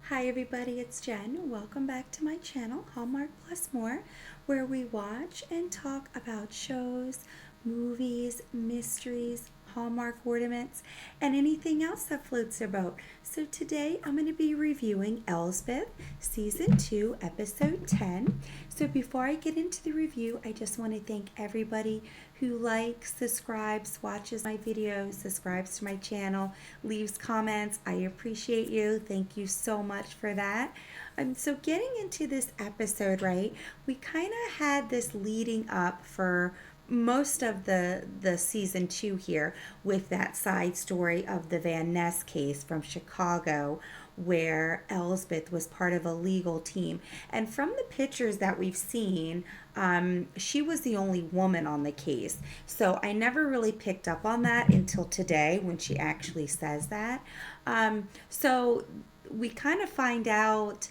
Hi everybody, it's Jen. Welcome back to my channel, Hallmark Plus More, where we watch and talk about shows, movies, mysteries, Hallmark ornaments, and anything else that floats our boat. So today I'm going to be reviewing Elsbeth, Season 2, Episode 10. So before I get into the review, I just want to thank everybody who likes, subscribes, watches my videos, subscribes to my channel, leaves comments. I appreciate you. Thank you so much for that. So getting into this episode, right, we kind of had this leading up for most of the season 2 here with that side story of the Van Ness case from Chicago where Elsbeth was part of a legal team. And from the pictures that we've seen, she was the only woman on the case. So I never really picked up on that until today when she actually says that. So we kind of find out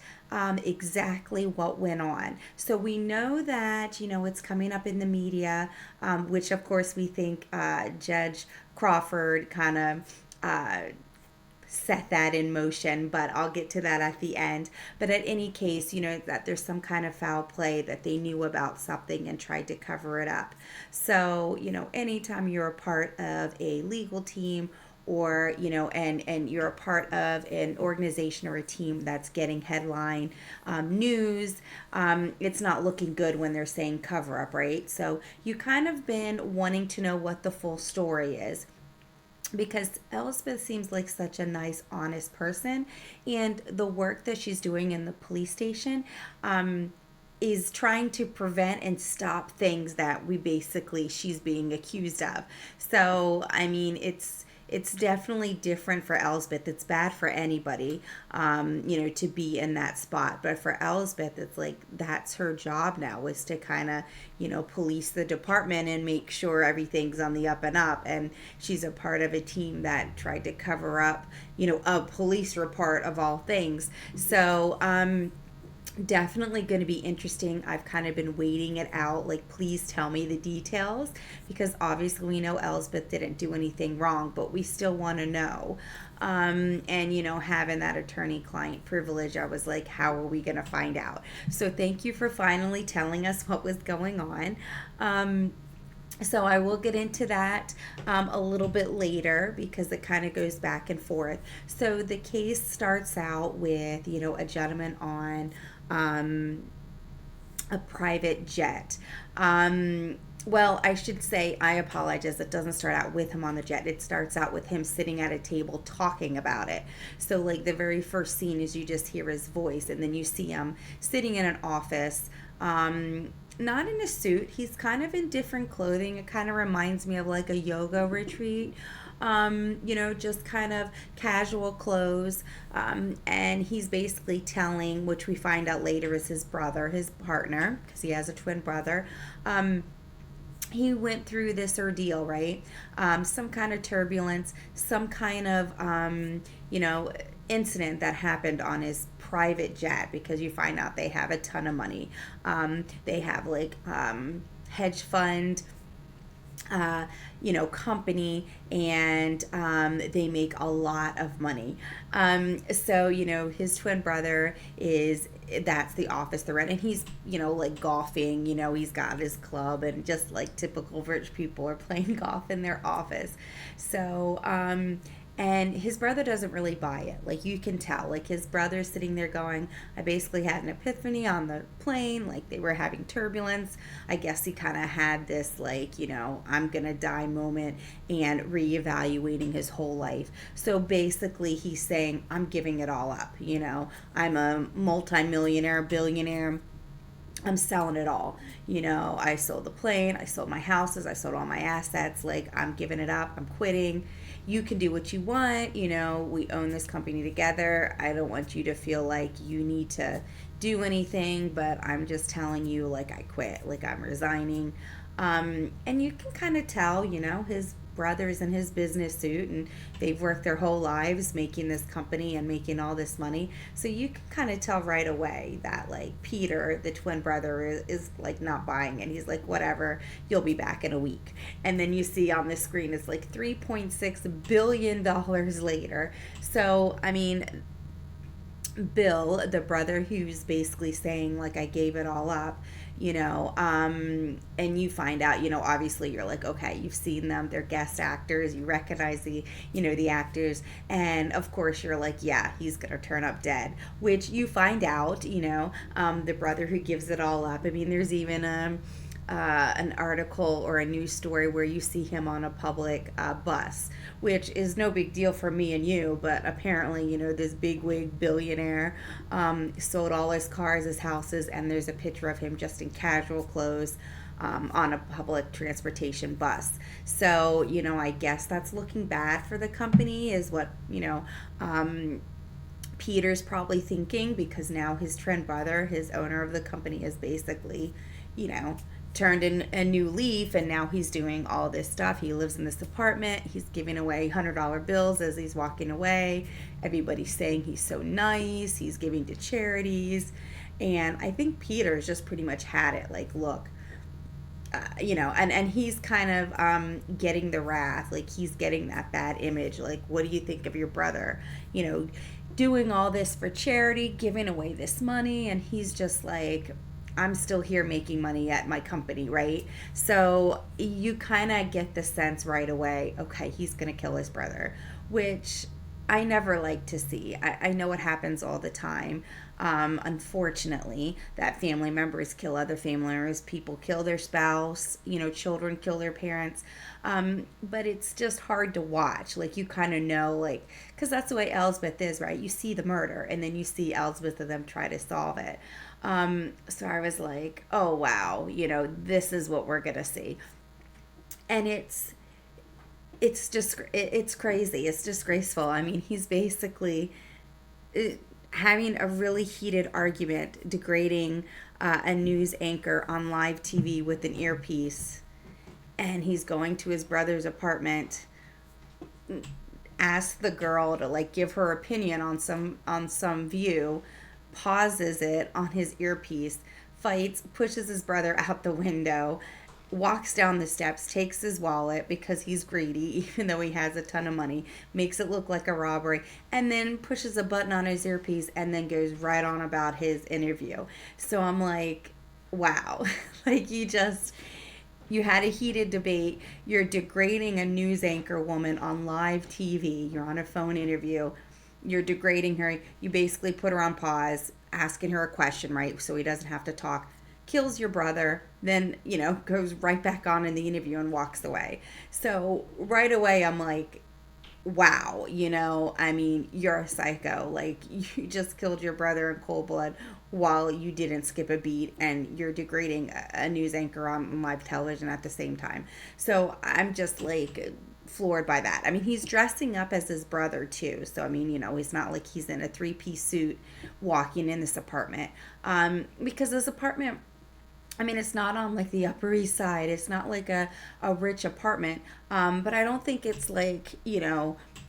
exactly what went on. So we know that, it's coming up in the media, which of course we think Judge Crawford kind of set that in motion, but I'll get to that at the end. But at any case, that there's some kind of foul play, that they knew about something and tried to cover it up. So, anytime you're a part of a legal team or and you're a part of an organization or a team that's getting headline news, it's not looking good when they're saying cover up, right? So you kind of been wanting to know what the full story is, because Elsbeth seems like such a nice, honest person, and the work that she's doing in the police station is trying to prevent and stop things that she's being accused of. So I mean, it's definitely different for Elsbeth. It's bad for anybody, to be in that spot. But for Elsbeth, it's like that's her job now, is to kind of, police the department and make sure everything's on the up and up. And she's a part of a team that tried to cover up, a police report of all things. So, definitely going to be interesting. I've kind of been waiting it out, like, please tell me the details, because obviously we know Elsbeth didn't do anything wrong, but we still want to know. And having that attorney-client privilege, I was like, how are we going to find out? So thank you for finally telling us what was going on. So I will get into that a little bit later, because it kind of goes back and forth. So the case starts out with, a gentleman on a private jet. Well, I should say, I apologize. It doesn't start out with him on the jet. It starts out with him sitting at a table talking about it. So, like, the very first scene is you just hear his voice, and then you see him sitting in an office. Not in a suit. He's kind of in different clothing. It kind of reminds me of like a yoga retreat. Just kind of casual clothes. And he's basically telling, which we find out later is his brother, his partner, because he has a twin brother. He went through this ordeal, right? Some kind of turbulence, some kind of, incident that happened on his private jet, because you find out they have a ton of money. They have like hedge fund, company, and they make a lot of money. So, his twin brother that's the office they're in, and he's, like golfing, he's got his club, and just like typical rich people are playing golf in their office. So, and his brother doesn't really buy it. Like, you can tell. Like, his brother's sitting there going, I basically had an epiphany on the plane. Like, they were having turbulence. I guess he kind of had this, like, I'm going to die moment, and reevaluating his whole life. So basically, he's saying, I'm giving it all up. I'm a multimillionaire, billionaire. I'm selling it all. I sold the plane, I sold my houses, I sold all my assets. Like, I'm giving it up, I'm quitting. You can do what you want. We own this company together. I don't want you to feel like you need to do anything, but I'm just telling you, like, I quit, like, I'm resigning. And you can kind of tell, his brother's in his business suit, and they've worked their whole lives making this company and making all this money. So you can kind of tell right away that, like, Peter, the twin brother, is like not buying it. He's like, whatever, you'll be back in a week. And then you see on the screen it's like $3.6 billion later. So I mean, Bill, the brother who's basically saying, like, I gave it all up, and you find out, obviously you're like, okay, you've seen them, they're guest actors, you recognize the actors, and of course you're like, yeah, he's gonna turn up dead, which you find out, the brother who gives it all up. I mean, there's even an article or a news story where you see him on a public bus, which is no big deal for me and you, but apparently, this bigwig billionaire sold all his cars, his houses, and there's a picture of him just in casual clothes on a public transportation bus. So, I guess that's looking bad for the company, is what, Peter's probably thinking, because now his twin brother, his owner of the company, is basically, you know, turned in a new leaf, and now he's doing all this stuff. He lives in this apartment. He's giving away $100 bills as he's walking away. Everybody's saying he's so nice. He's giving to charities. And I think Peter's just pretty much had it. Like, look, and he's kind of getting the wrath. Like, he's getting that bad image. Like, what do you think of your brother? Doing all this for charity, giving away this money. And he's just like, I'm still here making money at my company, right? So you kind of get the sense right away, okay, he's going to kill his brother, which I never like to see. I know it happens all the time. Unfortunately, that family members kill other family members, people kill their spouse, children kill their parents. But it's just hard to watch. Like, you kind of know, like, because that's the way Elsbeth is, right? You see the murder, and then you see Elsbeth and them try to solve it. So I was like, oh, wow, this is what we're going to see. And it's crazy. It's disgraceful. I mean, he's basically having a really heated argument, degrading a news anchor on live TV with an earpiece. And he's going to his brother's apartment, asks the girl to, like, give her opinion on some view, pauses it on his earpiece, fights, pushes his brother out the window, walks down the steps, takes his wallet because he's greedy, even though he has a ton of money, makes it look like a robbery, and then pushes a button on his earpiece and then goes right on about his interview. So I'm like, wow, like, you had a heated debate. You're degrading a news anchor woman on live TV. You're on a phone interview. You're degrading her. You basically put her on pause, asking her a question, right? So he doesn't have to talk. Kills your brother, then, goes right back on in the interview and walks away. So right away, I'm like, wow, I mean, you're a psycho. Like, you just killed your brother in cold blood while you didn't skip a beat, and you're degrading a news anchor on live television at the same time. So I'm just like floored by that. I mean, he's dressing up as his brother too. So I mean, he's not like he's in a three-piece suit walking in this apartment. Because this apartment, I mean, it's not on like the Upper East Side. It's not like a rich apartment. But I don't think it's like,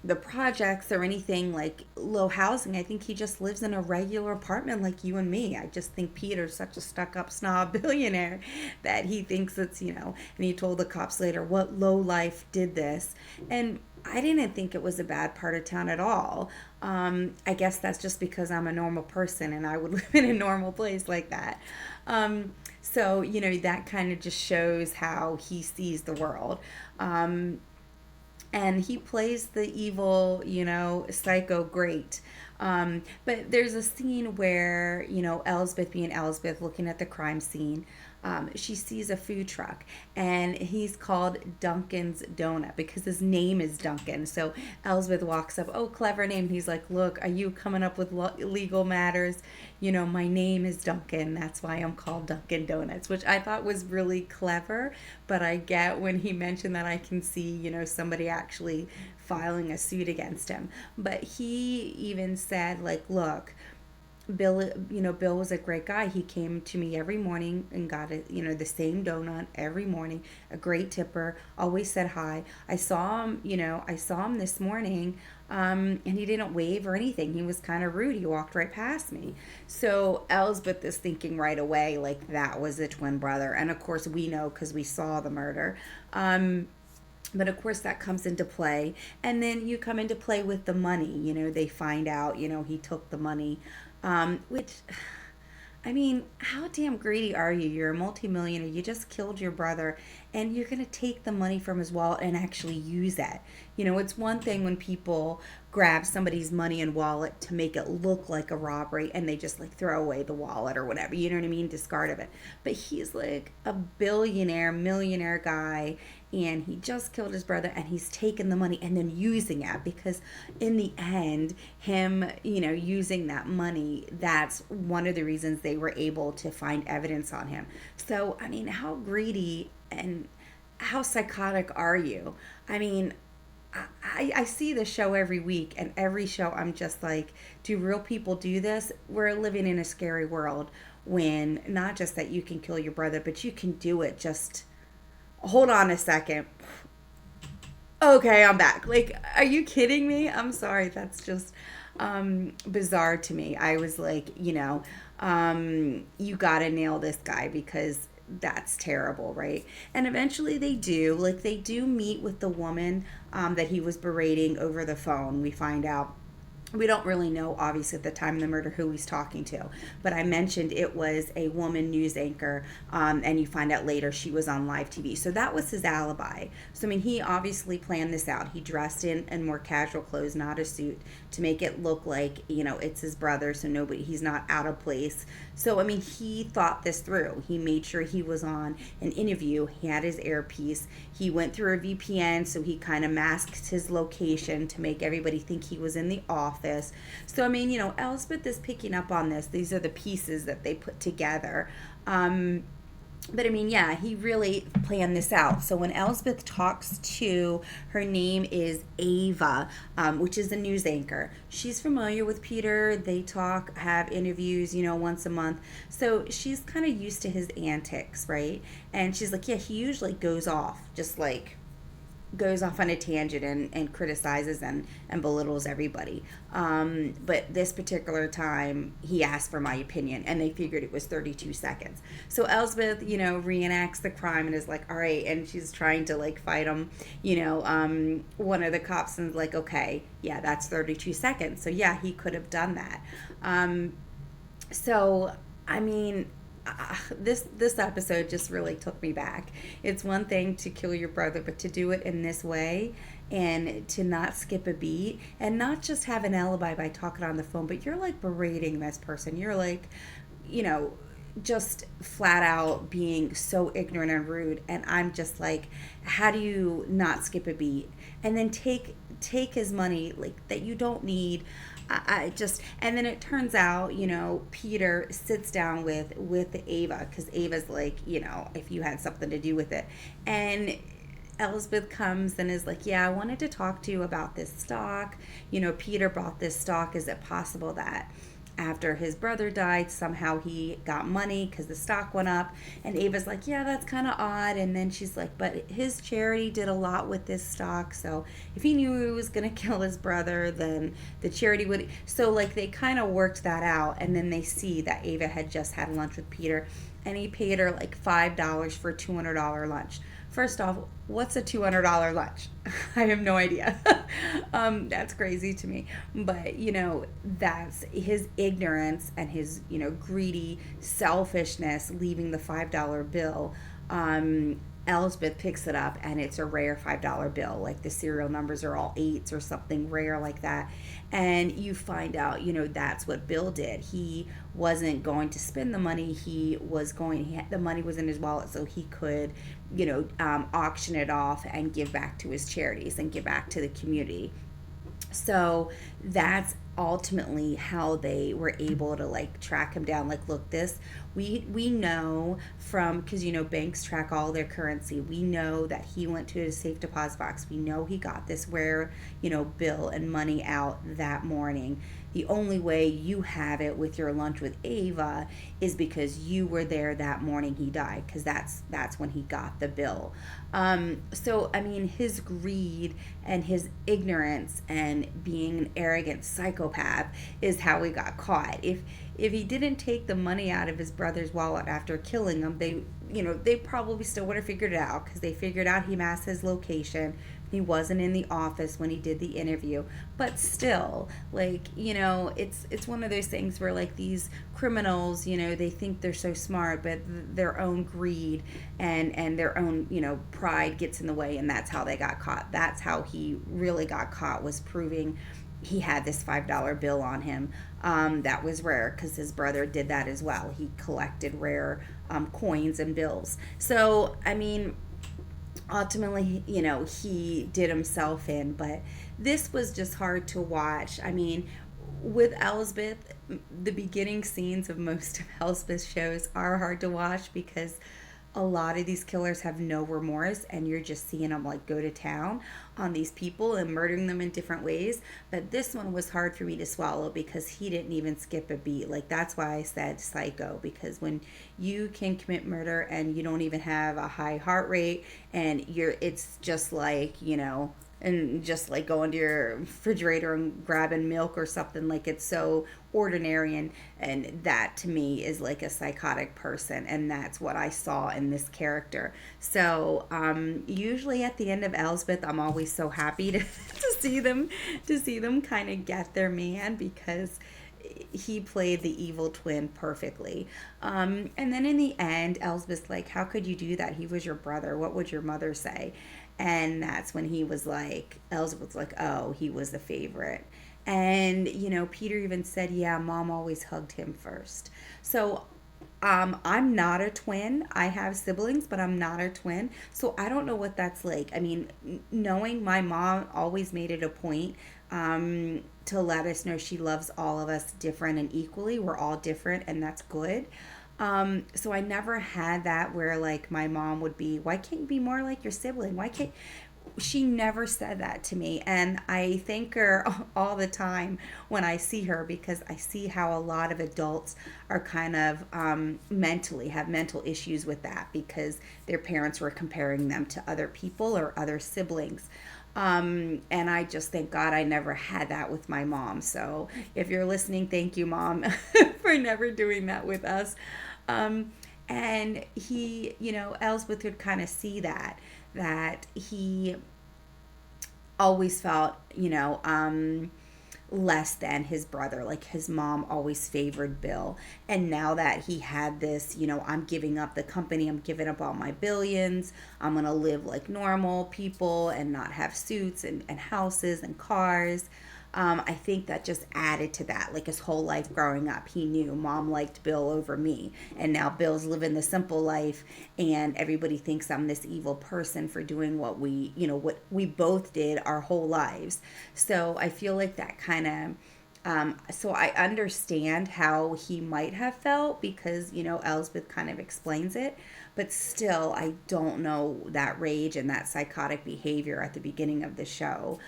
the projects or anything like low housing. I think he just lives in a regular apartment like you and me. I just think Peter's such a stuck-up snob billionaire that he thinks it's, and he told the cops later, what low life did this? And I didn't think it was a bad part of town at all. I guess that's just because I'm a normal person and I would live in a normal place like that. So, that kind of just shows how he sees the world. And he plays the evil, psycho great. But there's a scene where, Elsbeth being Elsbeth, looking at the crime scene, she sees a food truck, and he's called Duncan's Donut because his name is Duncan. So Elsbeth walks up, oh, clever name. He's like, look, are you coming up with legal matters? My name is Duncan. That's why I'm called Dunkin' Donuts, which I thought was really clever. But I get when he mentioned that, I can see, somebody actually filing a suit against him. But he even said, like, look, Bill was a great guy. He came to me every morning and got it, the same donut every morning. A great tipper, always said hi. I saw him this morning, and he didn't wave or anything. He was kind of rude. He walked right past me. So Elsbeth is thinking right away, like, that was a twin brother. And of course we know because we saw the murder. But of course, that comes into play. And then you come into play with the money. They find out, he took the money, which, I mean, how damn greedy are you? You're a multimillionaire. You just killed your brother, and you're going to take the money from his wallet and actually use that. It's one thing when people grab somebody's money and wallet to make it look like a robbery and they just like throw away the wallet or whatever. You know what I mean? Discard of it. But he's like a billionaire, millionaire guy, and he just killed his brother, and he's taken the money and then using it, because in the end, him using that money, that's one of the reasons they were able to find evidence on him. So I mean, how greedy and how psychotic are you? I mean, I see the show every week, and every show I'm just like, do real people do this? We're living in a scary world when not just that you can kill your brother, but you can do it just. Hold on a second. Okay, I'm back. Like, are you kidding me? I'm sorry. That's just bizarre to me. I was like, you gotta nail this guy, because that's terrible, right? And eventually they do. Like, they do meet with the woman that he was berating over the phone. We find out. We don't really know, obviously, at the time of the murder who he's talking to. But I mentioned it was a woman news anchor, and you find out later she was on live TV. So that was his alibi. So, I mean, he obviously planned this out. He dressed in more casual clothes, not a suit, to make it look like, it's his brother, so he's not out of place. So, I mean, he thought this through. He made sure he was on an interview. He had his earpiece. He went through a VPN, so he kind of masked his location to make everybody think he was in the office. So, I mean, Elsbeth is picking up on this. These are the pieces that they put together. But I mean, yeah, he really planned this out. So when Elsbeth talks to, her name is Ava, which is a news anchor. She's familiar with Peter. They talk, have interviews, once a month. So she's kind of used to his antics, right? And she's like, yeah, he usually goes off on a tangent and criticizes and belittles everybody. But this particular time, he asked for my opinion, and they figured it was 32 seconds. So Elsbeth, reenacts the crime and is like, all right, and she's trying to like fight him. One of the cops is like, okay, yeah, that's 32 seconds. So yeah, he could have done that. So, I mean, this episode just really took me back. It's one thing to kill your brother, but to do it in this way and to not skip a beat and not just have an alibi by talking on the phone, but you're like berating this person. You're like, just flat out being so ignorant and rude. And I'm just like, how do you not skip a beat and then take his money like that you don't need? And then it turns out, Peter sits down with Ava, because Ava's like, if you had something to do with it. And Elsbeth comes and is like, yeah, I wanted to talk to you about this stock. Peter bought this stock. Is it possible that after his brother died, somehow he got money because the stock went up? And Ava's like, yeah, that's kind of odd. And then she's like, but his charity did a lot with this stock, so if he knew he was going to kill his brother, then the charity would. So like they kind of worked that out, and then they see that Ava had just had lunch with Peter, and he paid her like $5 for a $200 lunch. First off, what's a $200 lunch? I have no idea. That's crazy to me. But, that's his ignorance and his, greedy selfishness leaving the $5 bill. Elsbeth picks it up, and it's a rare $5 bill. Like the serial numbers are all 8s or something rare like that. And you find out, that's what Bill did. He wasn't going to spend the money. The money was in his wallet so he could, auction it off and give back to his charities and give back to the community. So that's ultimately how they were able to like track him down. Like, look, this we know from, because banks track all their currency. We know that he went to his safe deposit box. We know he got this rare bill and money out that morning. The only way you have it with your lunch with Ava is because you were there that morning he died, because that's when he got the bill. So I mean, his greed and his ignorance and being an arrogant psychopath is how he got caught. If he didn't take the money out of his brother's wallet after killing him, they probably still would have figured it out because they figured out he masked his location. He wasn't in the office when he did the interview, but still, like, it's one of those things where, like, these criminals, they think they're so smart, but their own greed and their own, pride gets in the way, and that's how they got caught. That's how he really got caught, was proving he had this $5 bill on him. That was rare because his brother did that as well. He collected rare coins and bills. So, I mean, ultimately, he did himself in, but this was just hard to watch. I mean, with Elsbeth, the beginning scenes of most of Elsbeth's shows are hard to watch because a lot of these killers have no remorse, and you're just seeing them like go to town on these people and murdering them in different ways. But this one was hard for me to swallow because he didn't even skip a beat. Like, that's why I said psycho, because when you can commit murder and you don't even have a high heart rate, and it's just like, and just like going to your refrigerator and grabbing milk or something, like, it's so ordinary, and that to me is like a psychotic person, and that's what I saw in this character. So usually at the end of Elsbeth, I'm always so happy to see them kind of get their man, because he played the evil twin perfectly. And then in the end, Elsbeth's like, how could you do that? He was your brother. What would your mother say? And that's when he was like, Elsbeth's like, oh, he was the favorite. And, Peter even said, yeah, mom always hugged him first. So I'm not a twin. I have siblings, but I'm not a twin. So I don't know what that's like. I mean, knowing my mom always made it a point to let us know she loves all of us different and equally. We're all different, and that's good. So I never had that where, like, my mom would be, why can't you be more like your sibling? Why can't she never said that to me, and I thank her all the time when I see her, because I see how a lot of adults are kind of mentally have mental issues with that because their parents were comparing them to other people or other siblings. And I just thank God I never had that with my mom. So if you're listening, thank you, Mom, for never doing that with us. And he, Elsbeth would kind of see that he always felt, less than his brother. Like, his mom always favored Bill. And now that he had this, I'm giving up the company, I'm giving up all my billions, I'm going to live like normal people and not have suits and houses and cars. I think that just added to that. Like, his whole life growing up, he knew mom liked Bill over me. And now Bill's living the simple life, and everybody thinks I'm this evil person for doing what what we both did our whole lives. So I feel like that kind of so I understand how he might have felt because, Elsbeth kind of explains it, but still, I don't know that rage and that psychotic behavior at the beginning of the show.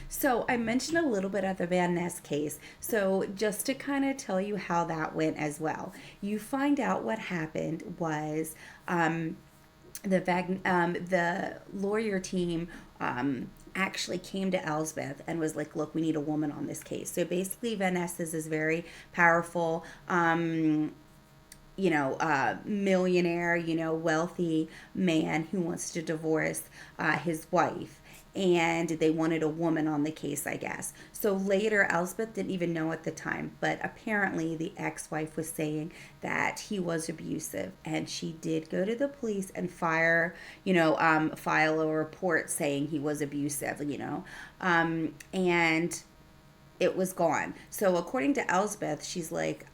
So I mentioned a little bit of the Van Ness case. So just to kind of tell you how that went as well, you find out what happened was the lawyer team actually came to Elsbeth and was like, look, we need a woman on this case. So basically, Van Ness is this very powerful, millionaire, wealthy man who wants to divorce his wife. And they wanted a woman on the case, I guess. So later, Elsbeth didn't even know at the time, but apparently the ex-wife was saying that he was abusive, and she did go to the police and file a report saying he was abusive, and it was gone. So according to Elsbeth, she's like,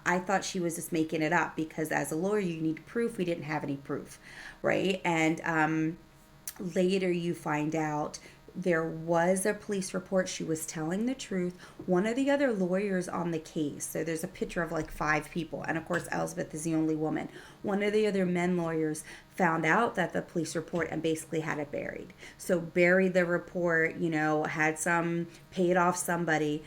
I thought she was just making it up because as a lawyer, you need proof. We didn't have any proof, right? And later you find out there was a police report. She was telling the truth. One of the other lawyers on the case, so there's a picture of like 5 people, and of course Elsbeth is the only woman. One of the other men lawyers found out that the police report and basically had it buried. So buried the report, had paid off somebody.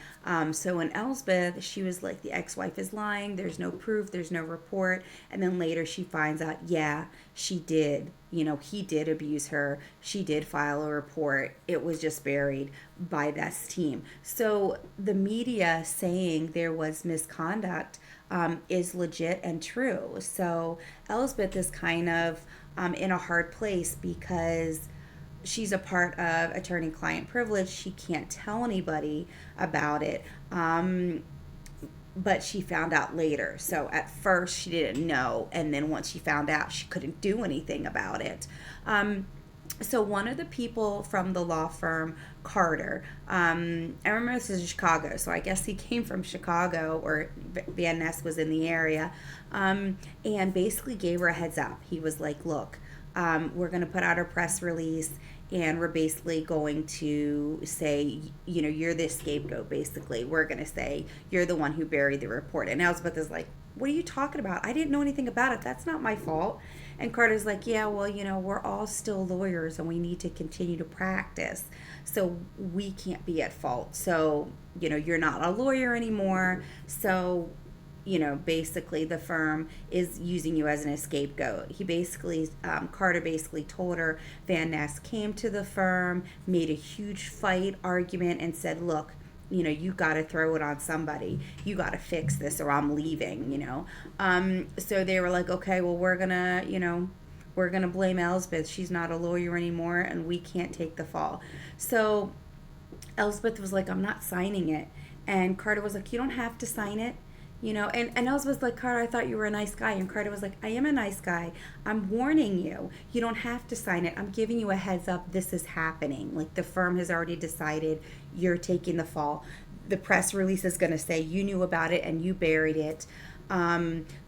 So in Elsbeth, she was like, the ex-wife is lying. There's no proof. There's no report. And then later she finds out, yeah, she did he did abuse her. She did file a report. It was just buried by this team. So the media saying there was misconduct is legit and true. So Elsbeth is kind of in a hard place because she's a part of attorney-client privilege. She can't tell anybody about it. But she found out later. So at first she didn't know, and then once she found out, she couldn't do anything about it. So one of the people from the law firm, Carter, I remember this is in Chicago, so I guess he came from Chicago, or Van Ness was in the area, and basically gave her a heads up. He was like, look, we're going to put out a press release, and we're basically going to say, you're the scapegoat, basically. We're going to say you're the one who buried the report. And Elsbeth is like, what are you talking about? I didn't know anything about it. That's not my fault. And Carter's like, yeah, well, we're all still lawyers and we need to continue to practice. So we can't be at fault. So, you're not a lawyer anymore. So, basically the firm is using you as an scapegoat. Carter basically told her Van Ness came to the firm, made a huge fight, argument, and said, look, you got to throw it on somebody. You got to fix this or I'm leaving, So they were like, okay, well, we're going to blame Elsbeth. She's not a lawyer anymore and we can't take the fall. So Elsbeth was like, I'm not signing it. And Carter was like, you don't have to sign it. And Elsbeth was like, Carter, I thought you were a nice guy. And Carter was like, I am a nice guy. I'm warning you. You don't have to sign it. I'm giving you a heads up. This is happening. Like, the firm has already decided you're taking the fall. The press release is going to say you knew about it and you buried it.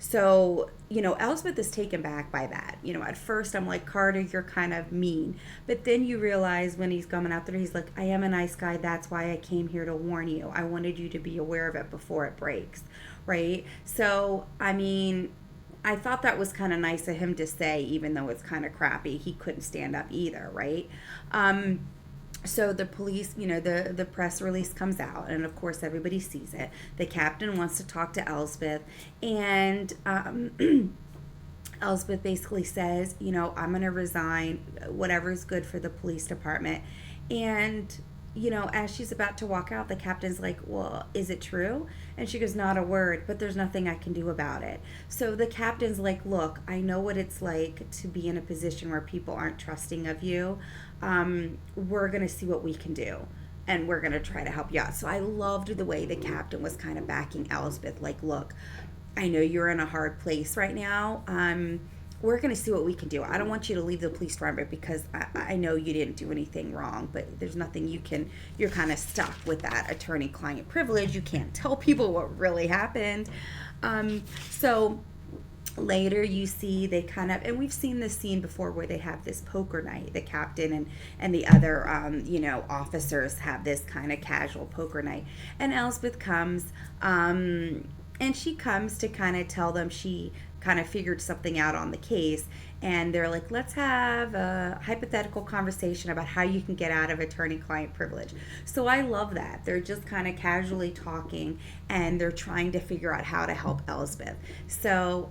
So, Elsbeth is taken back by that. At first I'm like, Carter, you're kind of mean. But then you realize when he's coming out there, he's like, I am a nice guy. That's why I came here to warn you. I wanted you to be aware of it before it breaks. Right? So, I thought that was kind of nice of him to say, even though it's kind of crappy. He couldn't stand up either, right? So the police, the press release comes out, and of course everybody sees it. The captain wants to talk to Elsbeth, and Elsbeth basically says, I'm going to resign, whatever's good for the police department. And as she's about to walk out, the captain's like, well, is it true? And she goes, not a word, but there's nothing I can do about it. So the captain's like, look, I know what it's like to be in a position where people aren't trusting of you. We're going to see what we can do. And we're going to try to help you out. So I loved the way the captain was kind of backing Elsbeth. Like, look, I know you're in a hard place right now. We're going to see what we can do. I don't want you to leave the police department because I know you didn't do anything wrong, but there's nothing you're kind of stuck with that attorney-client privilege. You can't tell people what really happened. So later you see they kind of, and we've seen this scene before where they have this poker night. The captain and the other, officers have this kind of casual poker night. And Elsbeth comes, and she comes to kind of tell them she kind of figured something out on the case, and they're like, let's have a hypothetical conversation about how you can get out of attorney-client privilege. So I love that. They're just kind of casually talking, and they're trying to figure out how to help Elsbeth. So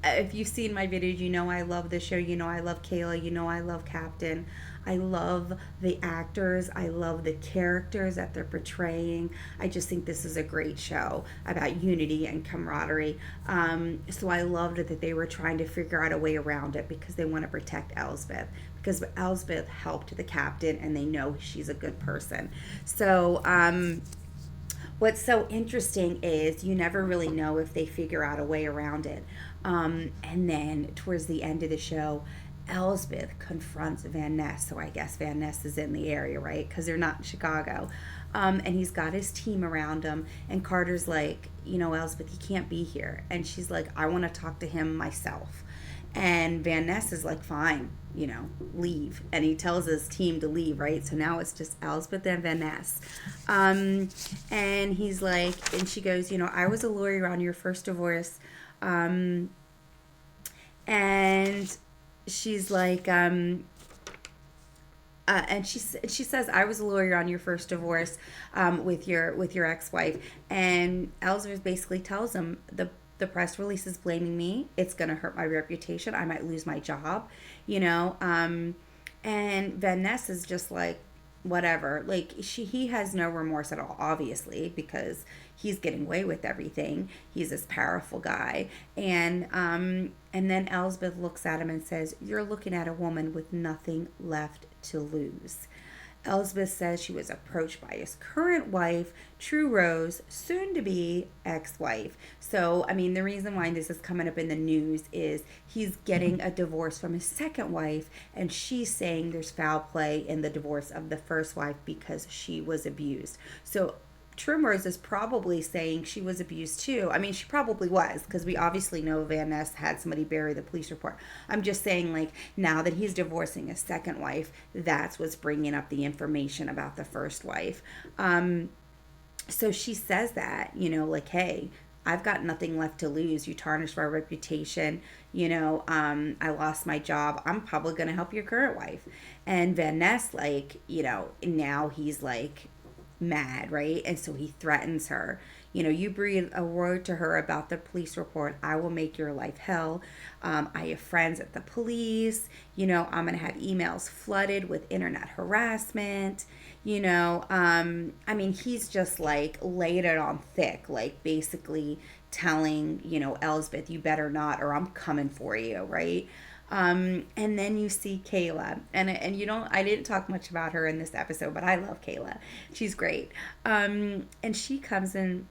if you've seen my videos, I love the show. I love Kayla. I love Captain. I love the actors. I love the characters that they're portraying. I just think this is a great show about unity and camaraderie. So I loved it that they were trying to figure out a way around it because they want to protect Elsbeth. Because Elsbeth helped the captain and they know she's a good person. So what's so interesting is you never really know if they figure out a way around it. And then towards the end of the show, Elsbeth confronts Van Ness. So I guess Van Ness is in the area, right? Because they're not in Chicago. And he's got his team around him. And Carter's like, Elsbeth, he can't be here. And she's like, I want to talk to him myself. And Van Ness is like, fine, leave. And he tells his team to leave, right? So now it's just Elsbeth and Van Ness. And he's like, and she goes, I was a lawyer on your first divorce. And she's like, and she says, I was a lawyer on your first divorce with your ex-wife. And Ellsworth basically tells him the the press release is blaming me. It's going to hurt my reputation. I might lose my job, you know. And Van Ness is just like, whatever. Like he has no remorse at all, obviously, because he's getting away with everything. He's this powerful guy. And then Elsbeth looks at him and says, "You're looking at a woman with nothing left to lose." Elsbeth says she was approached by his current wife, True Rose, soon to be ex-wife. So, I mean, the reason why this is coming up in the news is he's getting a divorce from his second wife, and she's saying there's foul play in the divorce of the first wife because she was abused. So Trimrose is probably saying she was abused too. I mean, she probably was, because we obviously know Van Ness had somebody bury the police report. I'm just saying, like, now that he's divorcing his second wife, that's what's bringing up the information about the first wife. So she says that, you know, like, hey, I've got nothing left to lose. You tarnished my reputation. You know, I lost my job. I'm probably going to help your current wife. And Van Ness, like, you know, now he's like, mad, right? And so he threatens her. You know, you breathe a word to her about the police report, I will make your life hell. I have friends at the police. You know, I'm going to have emails flooded with internet harassment. You know, I mean, he's just like laid it on thick, like basically telling, you know, Elsbeth, you better not, or I'm coming for you, right? And then you see Kayla, and you know, I didn't talk much about her in this episode, but I love Kayla. She's great. And she comes in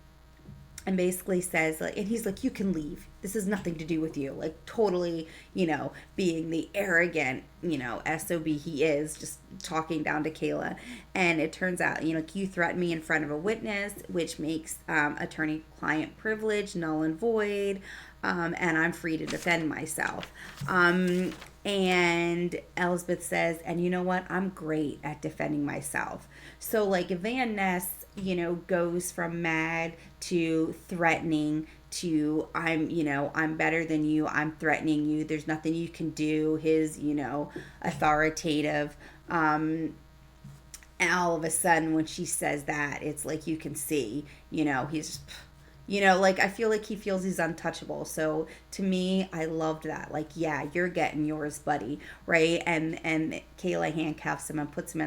and basically says, like, and he's like, you can leave. This has nothing to do with you. Like, totally, you know, being the arrogant, you know, SOB he is, just talking down to Kayla. And it turns out, you know, you threatened me in front of a witness, which makes attorney-client privilege null and void. And I'm free to defend myself. And Elsbeth says, and you know what? I'm great at defending myself. So, like, Van Ness, you know, goes from mad to threatening to I'm better than you. I'm threatening you. There's nothing you can do. His, you know, authoritative. And all of a sudden, when she says that, it's like you can see, you know, he's... You know, like, I feel like he feels he's untouchable. So to me, I loved that. Like, yeah, you're getting yours, buddy, right? And Kayla handcuffs him and puts him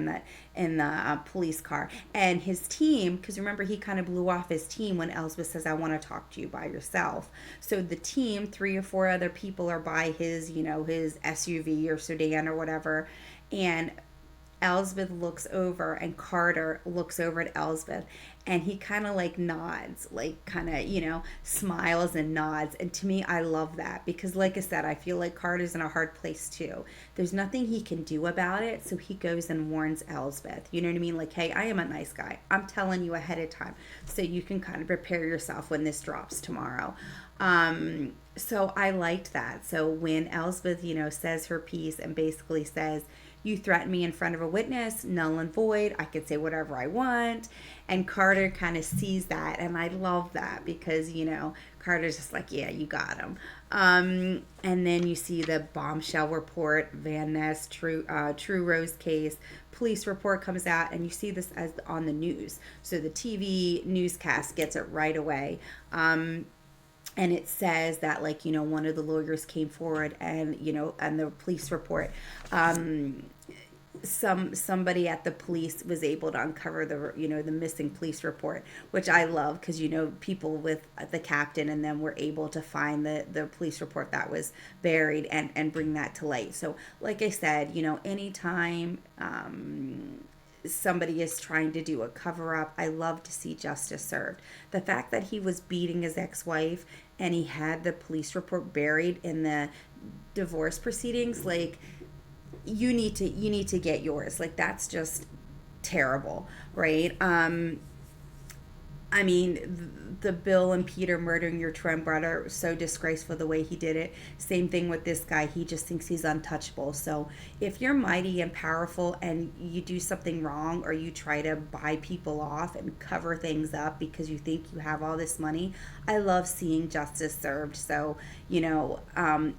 in the police car. And his team, because remember, he kind of blew off his team when Elsbeth says, I want to talk to you by yourself. So the team, 3 or 4 other people are by his, you know, his SUV or sedan or whatever. And Elsbeth looks over, and Carter looks over at Elsbeth, and he kind of like nods, like kind of, you know, smiles and nods. And to me, I love that, because like I said, I feel like Carter's in a hard place too. There's nothing he can do about it, so he goes and warns Elsbeth. You know what I mean? Like, hey, I am a nice guy. I'm telling you ahead of time so you can kind of prepare yourself when this drops tomorrow. So I liked that. So when Elsbeth, you know, says her piece and basically says, you threaten me in front of a witness, null and void. I can say whatever I want. And Carter kind of sees that. And I love that, because, you know, Carter's just like, yeah, you got him. And then you see the bombshell report, Van Ness, True Rose case, police report comes out, and you see this as on the news. So the TV newscast gets it right away. And it says that, like, you know, one of the lawyers came forward, and, you know, and the police report, somebody at the police was able to uncover the, you know, the missing police report, which I love, because, you know, people with the captain and them were able to find the police report that was buried and bring that to light. So like I said, you know, anytime somebody is trying to do a cover-up, I love to see justice served. The fact that he was beating his ex-wife and he had the police report buried in the divorce proceedings, like, you need to get yours. Like, that's just terrible, right? I mean, the Bill and Peter murdering your twin brother, so disgraceful the way he did it. Same thing with this guy. He just thinks he's untouchable. So if you're mighty and powerful and you do something wrong, or you try to buy people off and cover things up because you think you have all this money, I love seeing justice served. So, you know,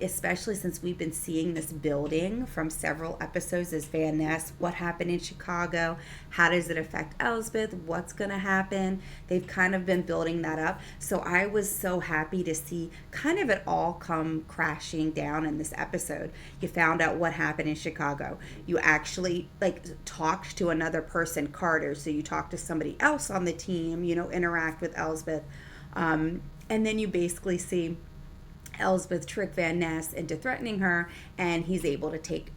especially since we've been seeing this building from several episodes as Van Ness, what happened in Chicago, How does it affect Elsbeth? What's going to happen? They've kind of been building that up. So I was so happy to see kind of it all come crashing down in this episode. You found out what happened in Chicago. You actually like talked to another person, Carter. So you talked to somebody else on the team, interact with Elsbeth. And then you basically see Elsbeth trick Van Ness into threatening her, and she's able to take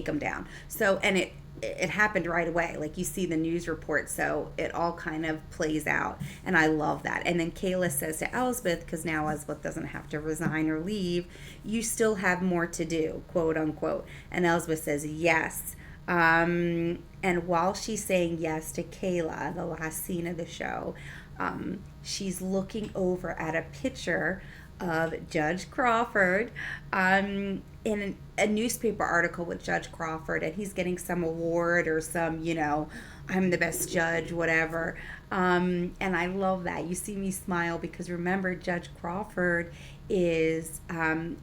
him down. So, and it happened right away. Like you see the news report, so it all kind of plays out, and I love that. And then Kayla says to Elsbeth, because now Elsbeth doesn't have to resign or leave, you still have more to do, quote unquote. And Elsbeth says yes. And while she's saying yes to Kayla, the last scene of the show, she's looking over at a picture of Judge Crawford in a newspaper article with Judge Crawford, and he's getting some award or some, I'm the best judge, whatever. And I love that. You see me smile because remember, Judge Crawford is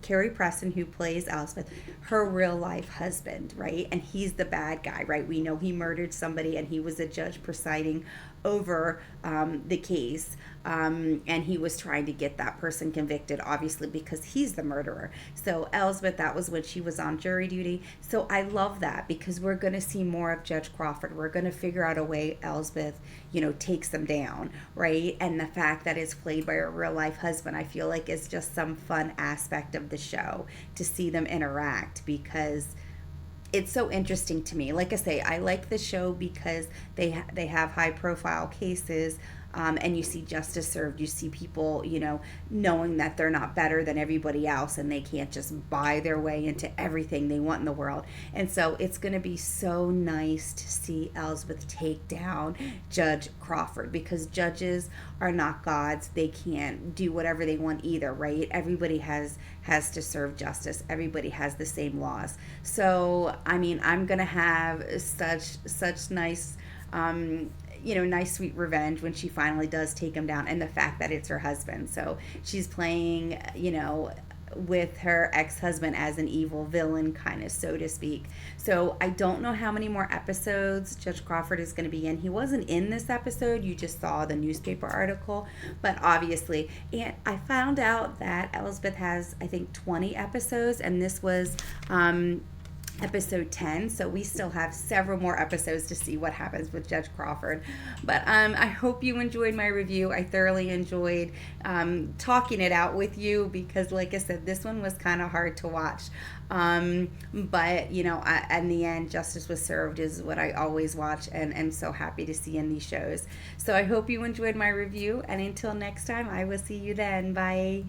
Carrie Preston, who plays Elsbeth, her real life husband, right? And he's the bad guy, right? We know he murdered somebody, and he was a judge presiding over the case. And he was trying to get that person convicted, obviously, because he's the murderer. So Elsbeth, that was when she was on jury duty. So I love that because we're going to see more of Judge Crawford. We're going to figure out a way Elsbeth, takes them down, right? And the fact that it's played by her real life husband, I feel like is just some fun aspect of the show to see them interact because it's so interesting to me. Like I say, I like the show because they have high profile cases, and you see justice served. You see people, knowing that they're not better than everybody else and they can't just buy their way into everything they want in the world. And so it's going to be so nice to see Elsbeth take down Judge Crawford because judges are not gods. They can't do whatever they want either, right? Everybody has to serve justice. Everybody has the same laws. So, I'm going to have such nice nice sweet revenge when she finally does take him down, and the fact that it's her husband. So she's playing, with her ex-husband as an evil villain, kind of, so to speak. So I don't know how many more episodes Judge Crawford is going to be in. He wasn't in this episode. You just saw the newspaper article, but obviously, and I found out that Elsbeth has, I think, 20 episodes, and this was episode 10, so we still have several more episodes to see what happens with Judge Crawford. But I hope you enjoyed my review. I thoroughly enjoyed talking it out with you because, like I said, this one was kind of hard to watch. But, in the end, justice was served is what I always watch and am so happy to see in these shows. So I hope you enjoyed my review, and until next time, I will see you then. Bye.